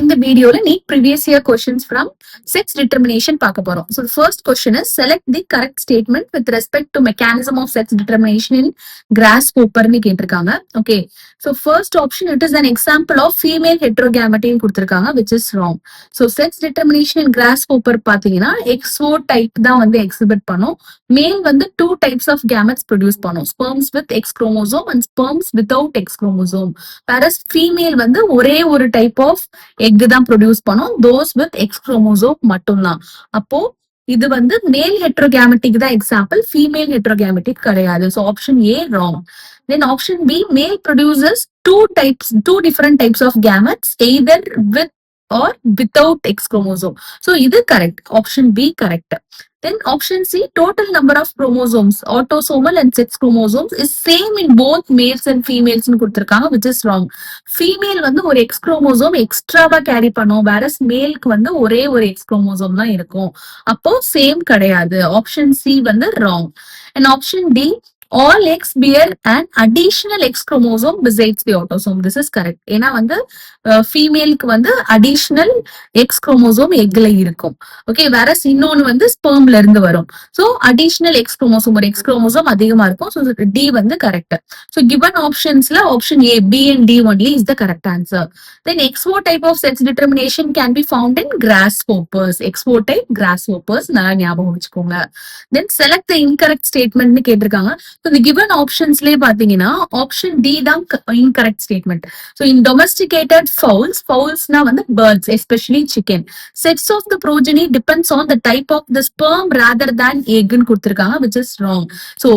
இந்த வீடியோல NEET previous year questions from sex determination பார்க்க போறோம். So the first question is select the correct statement with respect to mechanism of sex determination in grasshopper னு கேட்டிருக்காங்க. Okay. So first option it is an example of female heterogamety னு கொடுத்திருக்காங்க which is wrong. So sex determination in grasshopper பாத்தீங்கன்னா XO type தான் வந்து exhibit பண்ணும். Male வந்து two types of gametes produce பண்ணும். Sperms with X chromosome and sperms without X chromosome. Whereas female வந்து ஒரே ஒரு type of egg தான் ப்ரொடியூஸ் பண்ணும் தோஸ் வித் எக்ஸ் குரோமோசோம் மட்டும்தான். அப்போ இது வந்து மேல் ஹெட்ரோகேமெட்டிக் தான் எக்ஸாம்பிள், ஃபீமேல் ஹெட்ரோகேமெட்டிக் கிடையாது. So option A wrong. Then option B male produces two different types of gametes either with or without X chromosome. So இது correct, option B correct. Then option C, total number of chromosomes, autosomal and sex chromosomes is same in both males and females னு கொடுத்திருக்காங்க which is wrong. Female வந்து ஒரு X chromosome எக்ஸ்ட்ராவா carry பண்ணும், whereas மேலுக்கு வந்து ஒரே ஒரு X chromosome தான் இருக்கும். அப்போ சேம் கிடையாது. ஆப்ஷன் C வந்து wrong. And option D, all X bear an additional X chromosome besides the autosome. This is correct. ஏன்னா வந்து ஃபீமேலுக்கு வந்து அடிஷனல் எக்ஸ் குரோமோசோம் எக்ல இருக்கும். ஓகே, வேற இன்னொன்னு வந்து ஸ்பெர்ம்ல இருந்து வரும். சோ அடிஷனல் எக்ஸ் குரோமோசோம், ஒரு எக்ஸ் குரோமோசோம் அதிகமா இருக்கும். ஸோ டி வந்து கரெக்ட். ஸோ கிவன் ஆப்ஷன்ஸ்ல option A, B and D only is the correct answer. Then X O type of sex determination can be found in grasshoppers. X O type grasshoppers நல்லா ஞாபகம் வச்சுக்கோங்க. தென் select the incorrect ஸ்டேட்மெண்ட்னு கேட்டிருக்காங்க. இந்த given ஆப்ஷன்ஸ்லயே பாத்தீங்கன்னா option D தான் incorrect statement. So in domesticated fowlsனா வந்து birds, especially chicken. Sex of the progeny depends on the type of the sperm rather than egg னு கொடுத்திருக்காங்க which is wrong. So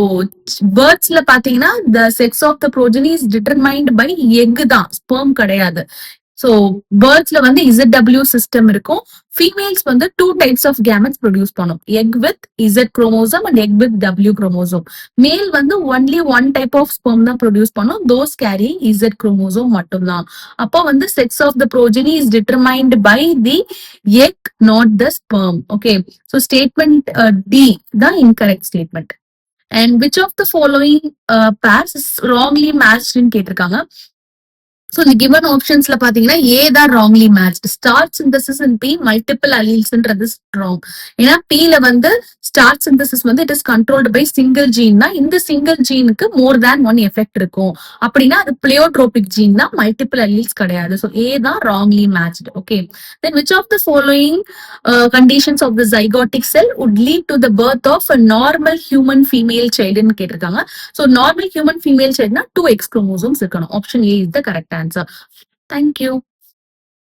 birdsல பாத்தீங்கன்னா the sex of the progeny is determined by egg தான், sperm கிடையாது. So birdsல வந்து ZW system இருக்கும். Females வந்து two types of gametes produce பண்ணும், egg with Z chromosome and egg with W chromosome. Male வந்து only one type of sperm தான் produce பண்ணும், those carrying Z chromosome மட்டும்தான். அப்போ வந்து sex of the progeny is determined by the egg, not the sperm. Okay, so statement D the incorrect statement. And which of the following pairs is wrongly matched னு கேட்டிருக்காங்க. So the given optionsல பாத்தீங்கன்னா A தான் wrongly matched. Start synthesis in P, multiple allelesன்றது wrong. ஏன்னா Pல வந்து start synthesis வந்து it is controlled by single gene தான். இந்த single geneக்கு more than one effect இருக்கும். அப்படின்னா அது pleiotropic gene தான், multiple alleles கிடையாது. So A தான் wrongly matched. Okay. Then which of the following conditions of the zygotic cell would lead to the birth of a normal human female child னு கேட்டிருக்காங்க. So normal human female childனா 2 X chromosomes இருக்கணும். Option A is the correct answer. Thank you.